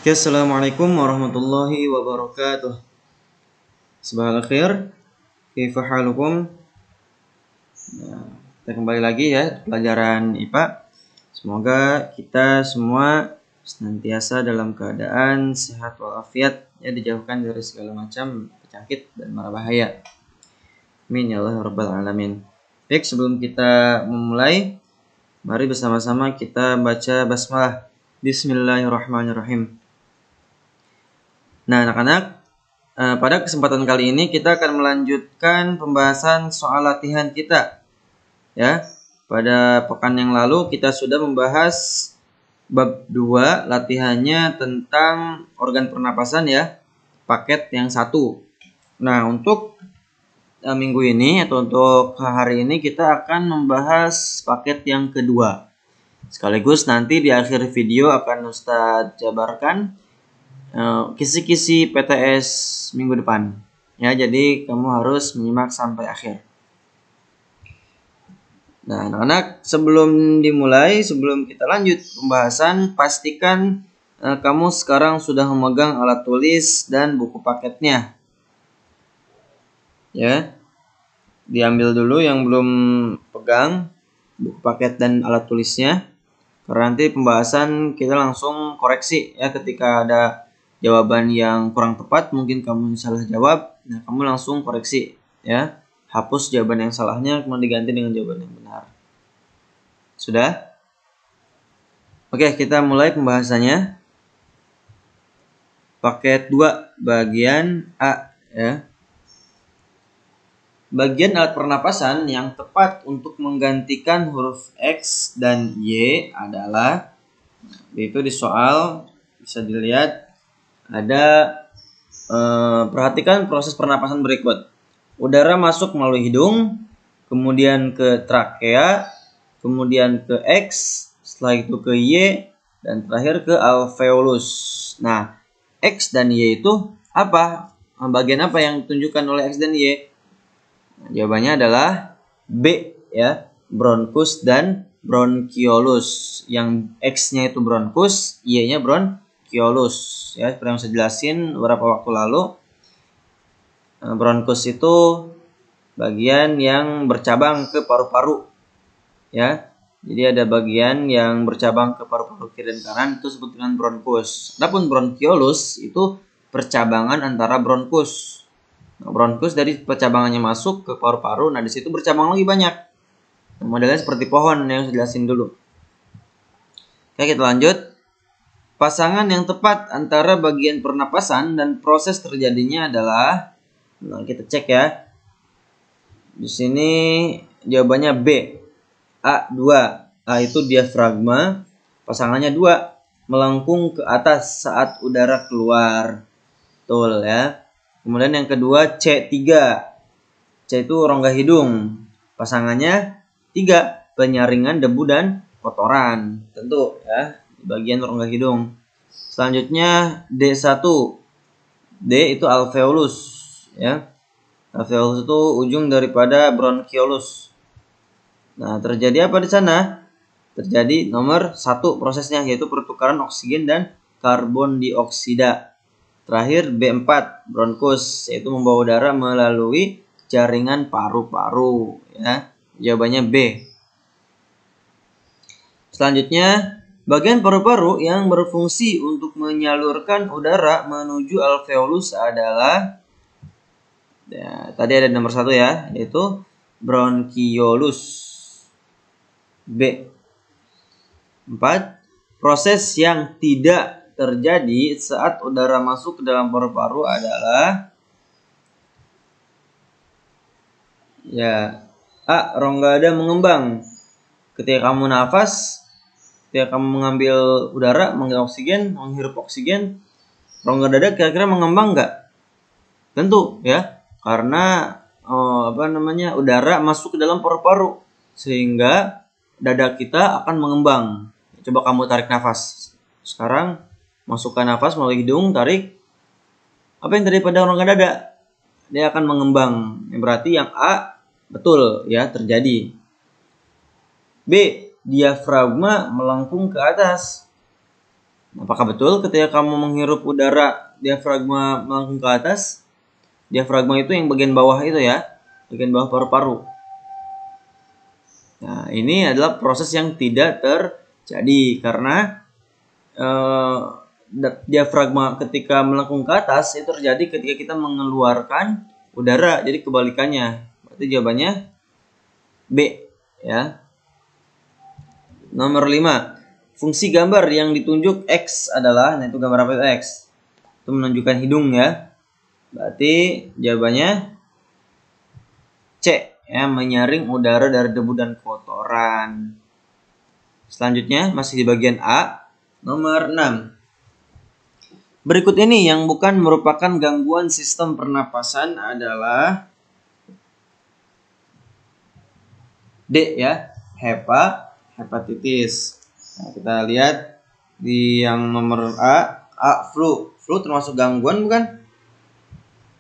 Assalamualaikum warahmatullahi wabarakatuh. Sabahal khair, kaifa halukum? Kita kembali lagi ya pelajaran IPA. Semoga kita semua senantiasa dalam keadaan sehat walafiat, ya dijauhkan dari segala macam penyakit dan mara bahaya. Amin ya Allah rabbal alamin. Baik, sebelum kita memulai, mari bersama-sama kita baca basmalah. Bismillahirrahmanirrahim. Nah, anak-anak, pada kesempatan kali ini kita akan melanjutkan pembahasan soal latihan kita. Ya, pada pekan yang lalu kita sudah membahas bab 2, latihannya tentang organ pernapasan ya, paket yang 1. Nah, untuk minggu ini atau untuk hari ini kita akan membahas paket yang kedua. Sekaligus nanti di akhir video akan Ustadz jabarkan kisi-kisi PTS minggu depan ya, jadi kamu harus menyimak sampai akhir. Nah, anak-anak, sebelum kita lanjut pembahasan, pastikan kamu sekarang sudah memegang alat tulis dan buku paketnya ya. Diambil dulu yang belum pegang buku paket dan alat tulisnya, karena nanti pembahasan kita langsung koreksi ya. Ketika ada jawaban yang kurang tepat, mungkin kamu salah jawab, nah kamu langsung koreksi ya, hapus jawaban yang salahnya kemudian diganti dengan jawaban yang benar. Sudah? Oke, kita mulai pembahasannya. Paket 2 bagian A ya. Bagian alat pernapasan yang tepat untuk menggantikan huruf X dan Y adalah, yaitu di soal bisa dilihat ada perhatikan proses pernapasan berikut. Udara masuk melalui hidung, kemudian ke trakea, kemudian ke X, setelah itu ke Y, dan terakhir ke alveolus. Nah, X dan Y itu apa? Bagian apa yang ditunjukkan oleh X dan Y? Nah, jawabannya adalah B ya, bronkus dan bronkiolus. Yang X-nya itu bronkus, Y-nya bronkiolus ya. Seperti yang saya jelasin beberapa waktu lalu, bronkus itu bagian yang bercabang ke paru-paru ya. Jadi ada bagian yang bercabang ke paru-paru kiri dan kanan, itu disebut dengan bronkus. Adapun bronkiolus itu percabangan antara bronkus. Nah, bronkus dari percabangannya masuk ke paru-paru, nah di situ bercabang lagi banyak. Nah, modelnya seperti pohon yang saya jelasin dulu. Oke, kita lanjut. Pasangan yang tepat antara bagian pernapasan dan proses terjadinya adalah, nah kita cek ya. Di sini jawabannya B. A2. A itu diafragma, pasangannya 2, melengkung ke atas saat udara keluar. Betul ya. Kemudian yang kedua C3. C itu rongga hidung, pasangannya 3, penyaringan debu dan kotoran. Tentu ya, di bagian rongga hidung. Selanjutnya D1. D itu alveolus ya. Alveolus itu ujung daripada bronkiolus. Nah, terjadi apa di sana? Terjadi nomor 1 prosesnya, yaitu pertukaran oksigen dan karbon dioksida. Terakhir B4, bronkus, yaitu membawa udara melalui jaringan paru-paru ya. Jawabannya B. Selanjutnya, bagian paru-paru yang berfungsi untuk menyalurkan udara menuju alveolus adalah, ya, tadi ada nomor 1 ya, yaitu bronkiolus. B. 4. Proses yang tidak terjadi saat udara masuk ke dalam paru-paru adalah, ya, A. Rongga dada mengembang. Ketika kamu nafas, ketika kamu mengambil udara, mengambil oksigen, menghirup oksigen, rongga dada kira-kira mengembang nggak? Tentu ya, karena udara masuk ke dalam paru-paru sehingga dada kita akan mengembang. Coba kamu tarik nafas. Sekarang masukkan nafas melalui hidung, tarik. Apa yang terjadi pada rongga dada? Dia akan mengembang. Berarti yang A betul ya, terjadi. B. Diafragma melengkung ke atas. Apakah betul ketika kamu menghirup udara diafragma melengkung ke atas? Diafragma itu yang bagian bawah itu ya, bagian bawah paru-paru. Nah, ini adalah proses yang tidak terjadi karena diafragma ketika melengkung ke atas itu terjadi ketika kita mengeluarkan udara. Jadi kebalikannya. Berarti jawabannya B ya. Nomor 5. Fungsi gambar yang ditunjuk X adalah, nah itu gambar apa itu X? Itu menunjukkan hidung ya. Berarti jawabannya C ya, menyaring udara dari debu dan kotoran. Selanjutnya masih di bagian A, nomor 6. Berikut ini yang bukan merupakan gangguan sistem pernapasan adalah D ya, hepatitis. Nah, kita lihat di yang nomor A, flu. Flu termasuk gangguan bukan?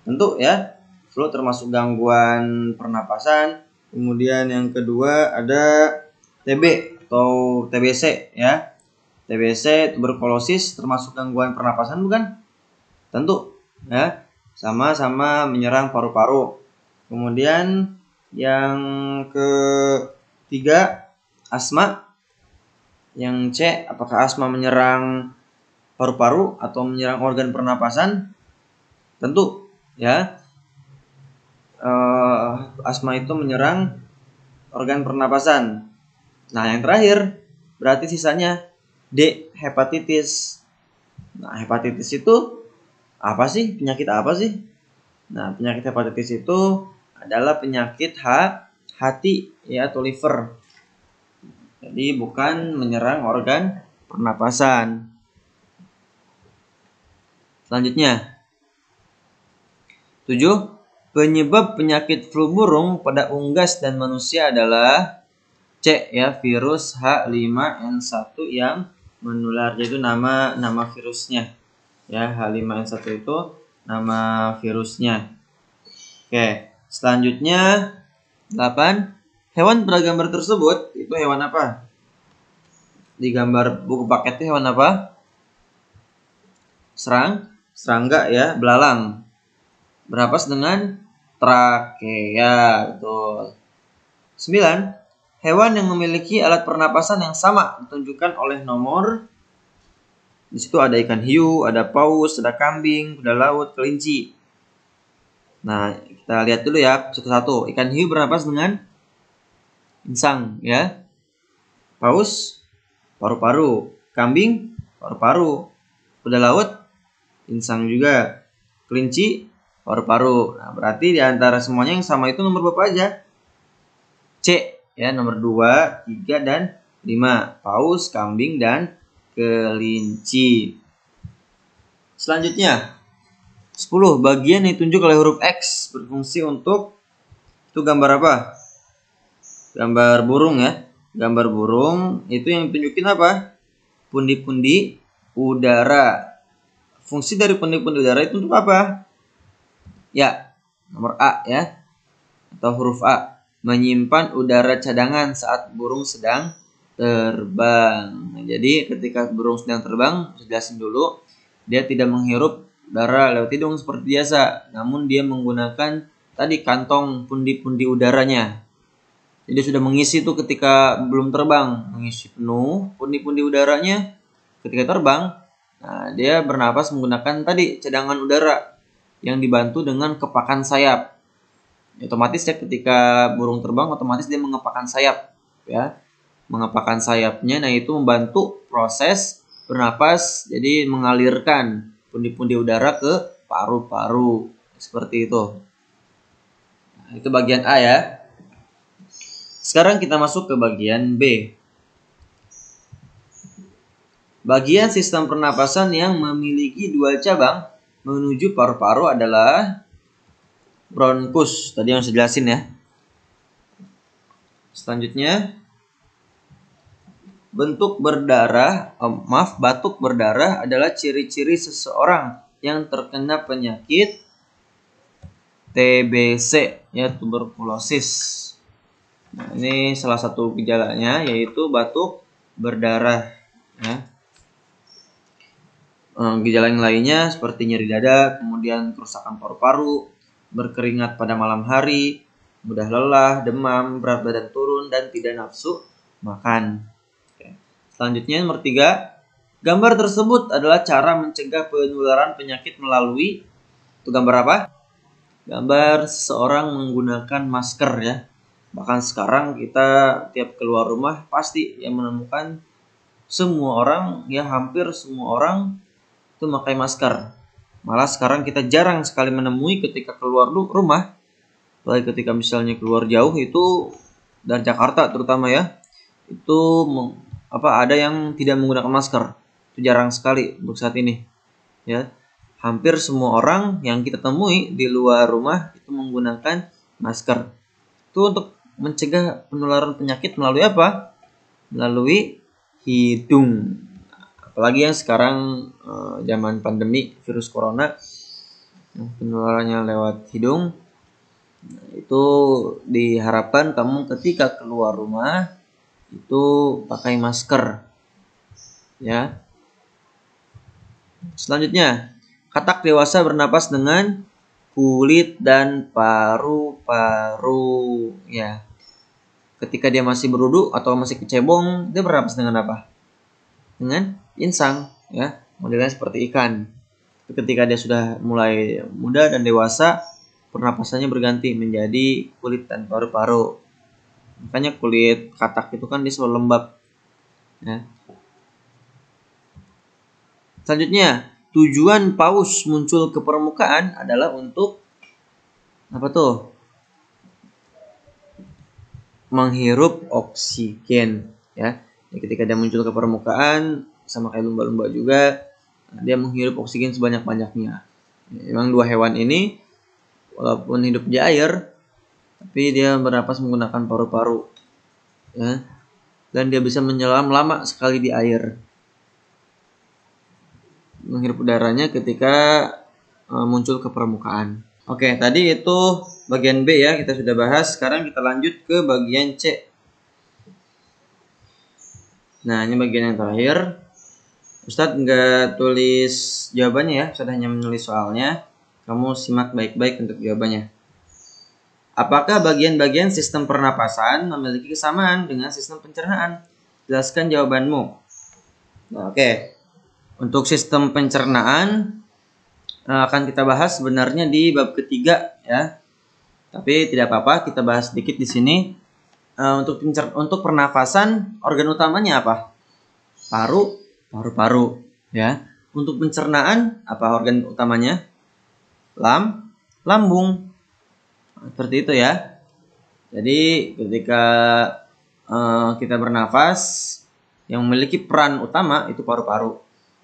Tentu ya, flu termasuk gangguan pernapasan. Kemudian yang kedua ada TB atau TBC ya. TBC, tuberkulosis termasuk gangguan pernapasan bukan? Tentu ya, sama-sama menyerang paru-paru. Kemudian yang ketiga asma. Yang C, apakah asma menyerang paru-paru atau menyerang organ pernapasan? Tentu ya, asma itu menyerang organ pernapasan. Nah yang terakhir berarti sisanya D, hepatitis. Nah hepatitis itu apa sih? Penyakit apa sih? Nah penyakit hepatitis itu adalah penyakit hati ya, atau liver. Jadi bukan menyerang organ pernapasan. Selanjutnya 7. Penyebab penyakit flu burung pada unggas dan manusia adalah C ya, virus H5N1 yang menular. Jadi nama virusnya ya, H5N1 itu nama virusnya. Oke, selanjutnya 8. Hewan pada gambar tersebut itu hewan apa? Di gambar buku paket itu hewan apa? Serangga ya, belalang. Bernapas dengan trakea, betul. 9. Hewan yang memiliki alat pernapasan yang sama ditunjukkan oleh nomor. Di situ ada ikan hiu, ada paus, ada kambing, kuda laut, kelinci. Nah, kita lihat dulu ya satu-satu. Ikan hiu bernapas dengan insang ya. Paus paru-paru, kambing paru-paru, kuda laut insang juga, kelinci paru-paru. Nah, berarti di antara semuanya yang sama itu nomor berapa aja? C ya, nomor 2, 3 dan 5. Paus, kambing dan kelinci. Selanjutnya 10. Bagian yang ditunjuk oleh huruf X berfungsi untuk, itu gambar apa? Gambar burung ya. Gambar burung itu yang tunjukin apa? Pundi-pundi udara. Fungsi dari pundi-pundi udara itu untuk apa? Ya, nomor A ya, atau huruf A, menyimpan udara cadangan saat burung sedang terbang. Nah, jadi ketika burung sedang terbang, saya jelasin dulu, dia tidak menghirup udara lewat hidung seperti biasa, namun dia menggunakan tadi kantong pundi-pundi udaranya. Jadi sudah mengisi itu ketika belum terbang, mengisi penuh pundi-pundi udaranya ketika terbang. Nah, dia bernapas menggunakan tadi cadangan udara yang dibantu dengan kepakan sayap. Otomatis ya, ketika burung terbang otomatis dia mengepakkan sayap ya. Mengepakkan sayapnya, nah itu membantu proses bernapas, jadi mengalirkan pundi-pundi udara ke paru-paru seperti itu. Nah, itu bagian A ya. Sekarang kita masuk ke bagian B. Bagian sistem pernapasan yang memiliki 2 cabang menuju paru-paru adalah bronkus. Tadi yang saya jelasin ya. Selanjutnya batuk berdarah adalah ciri-ciri seseorang yang terkena penyakit TBC ya, tuberkulosis. Nah, ini salah satu gejalanya yaitu batuk berdarah ya. Gejala yang lainnya seperti nyeri dada, kemudian kerusakan paru-paru, berkeringat pada malam hari, mudah lelah, demam, berat badan turun, dan tidak nafsu makan. Oke. Selanjutnya nomor 3, gambar tersebut adalah cara mencegah penularan penyakit melalui, itu gambar apa? Gambar seseorang menggunakan masker ya. Bahkan sekarang kita tiap keluar rumah pasti yang menemukan semua orang, ya hampir semua orang itu memakai masker. Malah sekarang kita jarang sekali menemui ketika keluar rumah, baik ketika misalnya keluar jauh itu dari Jakarta terutama ya, itu ada yang tidak menggunakan masker. Itu jarang sekali untuk saat ini. Ya, hampir semua orang yang kita temui di luar rumah itu menggunakan masker. Itu untuk mencegah penularan penyakit melalui apa? Melalui hidung. Apalagi yang sekarang zaman pandemi virus corona, penularannya lewat hidung. Itu diharapkan kamu ketika keluar rumah itu pakai masker. Ya. Selanjutnya, katak dewasa bernapas dengan kulit dan paru-paru. Ya. Ketika dia masih beruduk atau masih kecebong, dia bernapas dengan apa? Dengan insang, ya. Modelnya seperti ikan. Ketika dia sudah mulai muda dan dewasa, pernapasannya berganti menjadi kulit dan paru-paru. Makanya kulit katak itu kan dia selalu lembab. Ya. Selanjutnya, tujuan paus muncul ke permukaan adalah untuk apa tuh? Menghirup oksigen, ya. Ketika dia muncul ke permukaan, sama kayak lumba-lumba juga, dia menghirup oksigen sebanyak-banyaknya. Memang dua hewan ini, walaupun hidup di air, tapi dia bernapas menggunakan paru-paru, ya. Dan dia bisa menyelam lama sekali di air, menghirup udaranya ketika muncul ke permukaan. Oke, tadi itu bagian B ya, kita sudah bahas. Sekarang kita lanjut ke bagian C. Nah, ini bagian yang terakhir. Ustadz nggak tulis jawabannya ya, Ustadz hanya menulis soalnya. Kamu simak baik-baik untuk jawabannya. Apakah bagian-bagian sistem pernapasan memiliki kesamaan dengan sistem pencernaan? Jelaskan jawabanmu. Nah, oke. Untuk sistem pencernaan akan kita bahas sebenarnya di bab ketiga ya. Tapi tidak apa-apa, kita bahas sedikit di sini. Untuk pernafasan, organ utamanya apa? Paru-paru ya. Untuk pencernaan, apa organ utamanya? Lambung. Seperti itu ya. Jadi ketika kita bernafas, yang memiliki peran utama itu paru-paru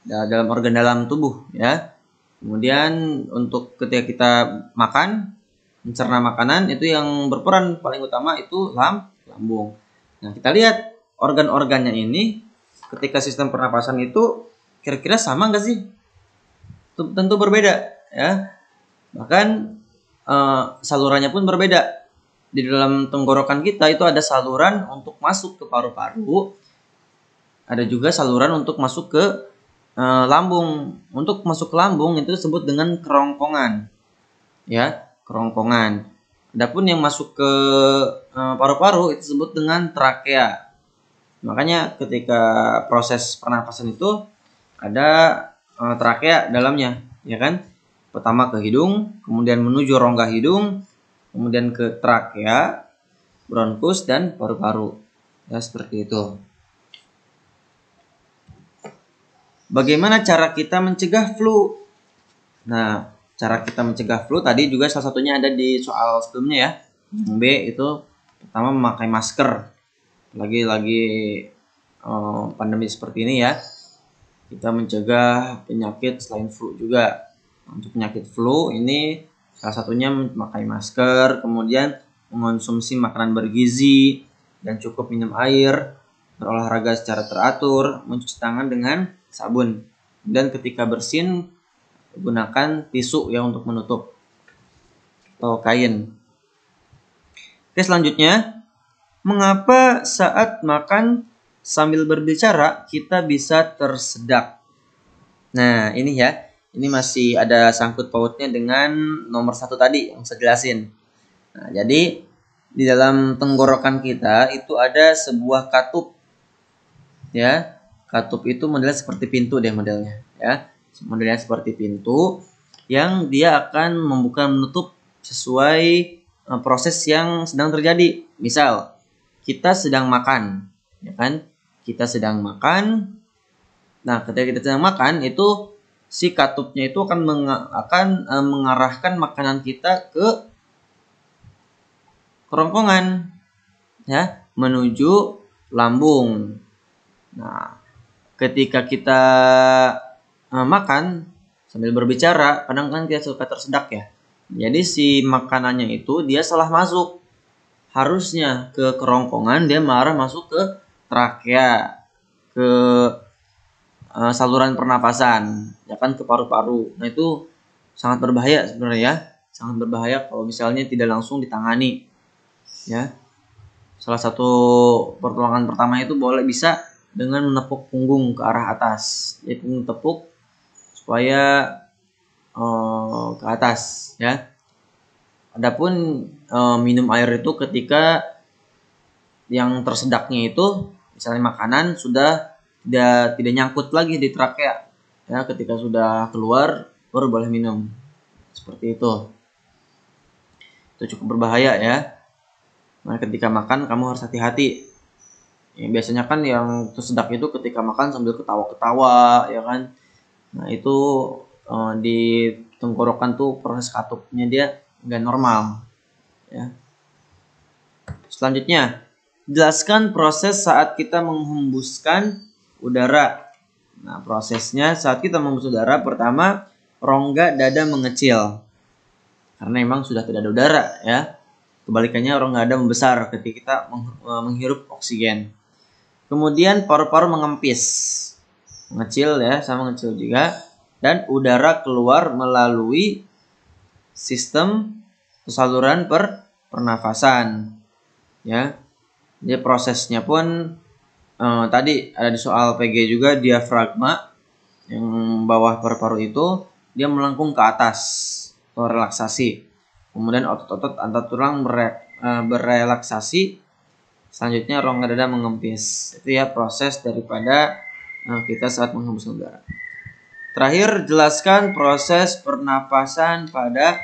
dalam organ dalam tubuh ya. Kemudian untuk ketika kita makan, mencerna makanan, itu yang berperan paling utama itu lambung. Nah, kita lihat organ-organnya ini ketika sistem pernapasan itu kira-kira sama nggak sih? Tentu berbeda ya. Bahkan salurannya pun berbeda. Di dalam tenggorokan kita itu ada saluran untuk masuk ke paru-paru, ada juga saluran untuk masuk ke lambung. Untuk masuk ke lambung itu disebut dengan kerongkongan. Ya, kerongkongan. Adapun yang masuk ke paru-paru itu disebut dengan trakea. Makanya ketika proses pernapasan itu ada trakea dalamnya, ya kan? Pertama ke hidung, kemudian menuju rongga hidung, kemudian ke trakea, bronkus dan paru-paru. Ya, seperti itu. Bagaimana cara kita mencegah flu? Nah, cara kita mencegah flu tadi juga salah satunya ada di soal sebelumnya ya. Yang B itu pertama memakai masker. Lagi pandemi seperti ini ya. Kita mencegah penyakit selain flu juga. Untuk penyakit flu ini salah satunya memakai masker, kemudian mengonsumsi makanan bergizi dan cukup minum air, berolahraga secara teratur, mencuci tangan dengan sabun, dan ketika bersin gunakan tisu yang untuk menutup atau kain. Oke, selanjutnya, mengapa saat makan sambil berbicara kita bisa tersedak? Nah, ini ya. Ini masih ada sangkut pautnya dengan nomor 1 tadi yang saya jelasin. Nah, jadi di dalam tenggorokan kita itu ada sebuah katup. Ya. Katup itu modelnya seperti pintu deh modelnya, ya. Modelnya seperti pintu yang dia akan membuka menutup sesuai proses yang sedang terjadi. Misal, kita sedang makan, ya kan? Kita sedang makan. Nah, ketika kita sedang makan itu si katupnya itu akan mengarahkan makanan kita ke kerongkongan, ya, menuju lambung. Nah, ketika kita makan sambil berbicara, kadang kan kita suka tersedak ya. Jadi si makanannya itu dia salah masuk. Harusnya ke kerongkongan, dia malah masuk ke trakea, ke saluran pernapasan, ya kan, ke paru-paru. Nah, itu sangat berbahaya sebenarnya ya. Sangat berbahaya kalau misalnya tidak langsung ditangani. Ya. Salah satu pertolongan pertama itu bisa dengan menepuk punggung ke arah atas. Jadi punggung tepuk supaya ke atas, ya. Adapun minum air itu ketika yang tersedaknya itu misalnya makanan sudah tidak nyangkut lagi di trakea, ya, ketika sudah keluar baru boleh minum, seperti itu cukup berbahaya ya. Nah, ketika makan kamu harus hati-hati ya, biasanya kan yang tersedak itu ketika makan sambil ketawa-ketawa, ya kan. Nah, itu di tenggorokan tuh proses katupnya dia nggak normal, ya. Selanjutnya, jelaskan proses saat kita menghembuskan udara. Nah, prosesnya saat kita menghembus udara, pertama, rongga dada mengecil. Karena memang sudah tidak ada udara, ya. Kebalikannya, rongga dada membesar ketika kita menghirup oksigen. Kemudian paru-paru mengempis. Mengecil ya, sama mengecil juga. Dan udara keluar melalui sistem saluran pernafasan. Ya. Jadi prosesnya pun tadi ada di soal PG juga, diafragma yang bawah paru-paru itu dia melengkung ke atas atau relaksasi. Kemudian otot-otot antar tulang berrelaksasi. Selanjutnya rongga dada mengempis. Itu ya proses daripada kita saat menghembus udara. Terakhir, jelaskan proses pernapasan pada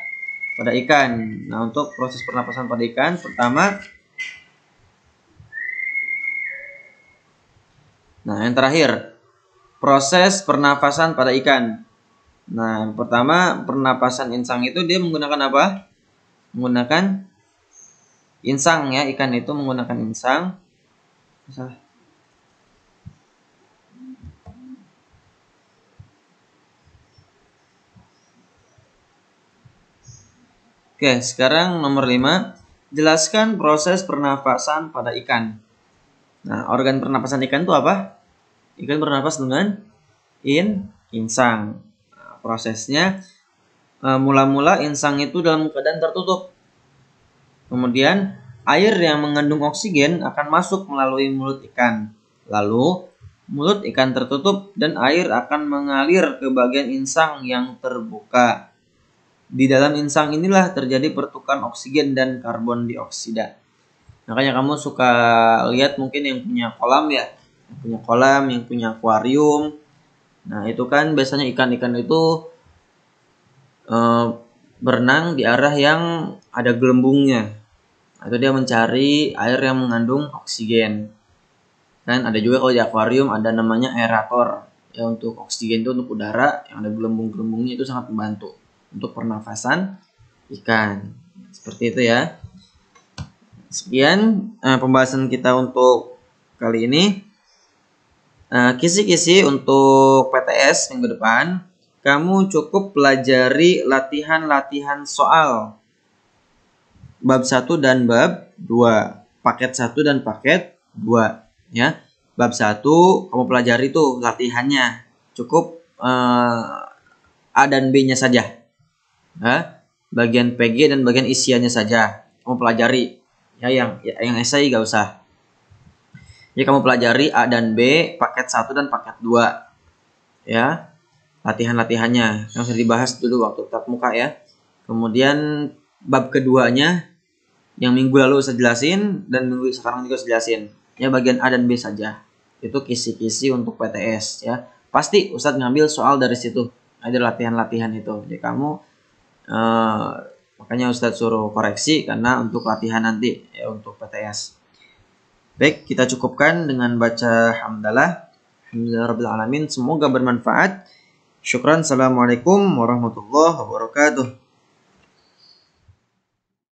ikan. Nah, untuk proses pernapasan pada ikan, pertama, yang terakhir, proses pernapasan pada ikan. Nah, yang pertama, pernapasan insang itu dia menggunakan apa? Menggunakan insang, ya. Ikan itu menggunakan insang. Oke, sekarang nomor 5. Jelaskan proses pernapasan pada ikan. Nah, organ pernapasan ikan itu apa? Ikan bernapas dengan insang. Nah, prosesnya mula-mula insang itu dalam keadaan tertutup. Kemudian air yang mengandung oksigen akan masuk melalui mulut ikan. Lalu mulut ikan tertutup dan air akan mengalir ke bagian insang yang terbuka. Di dalam insang inilah terjadi pertukaran oksigen dan karbon dioksida. Makanya kamu suka lihat mungkin yang punya kolam ya, yang punya akuarium. Nah, itu kan biasanya ikan-ikan itu berenang di arah yang ada gelembungnya. Atau dia mencari air yang mengandung oksigen. Dan ada juga kalau di akuarium ada namanya aerator. Ya, untuk oksigen itu untuk udara yang ada gelembung-gelembungnya, itu sangat membantu untuk pernafasan ikan. Seperti itu ya. Sekian pembahasan kita untuk kali ini. Kisi-kisi untuk PTS minggu depan, kamu cukup pelajari latihan-latihan soal bab 1 dan bab 2, paket 1 dan paket 2, ya. Bab 1 kamu pelajari tuh latihannya, cukup A dan B-nya saja. Bagian PG dan bagian isiannya saja kamu pelajari, ya. Yang esai gak usah. Jadi kamu pelajari A dan B, paket 1 dan paket 2, ya. latihan-latihannya yang sudah dibahas dulu waktu tatap muka ya. Kemudian bab keduanya yang minggu lalu saya jelasin dan minggu sekarang juga saya jelasin. Ya bagian A dan B saja. Itu kisi-kisi untuk PTS ya. Pasti Ustadz ngambil soal dari situ. Ada latihan-latihan itu. Jadi kamu makanya Ustadz suruh koreksi karena untuk latihan nanti ya untuk PTS. Baik, kita cukupkan dengan baca hamdalah. Alhamdulillahirabbil alamin. Semoga bermanfaat. Syukran. Assalamualaikum warahmatullahi wabarakatuh.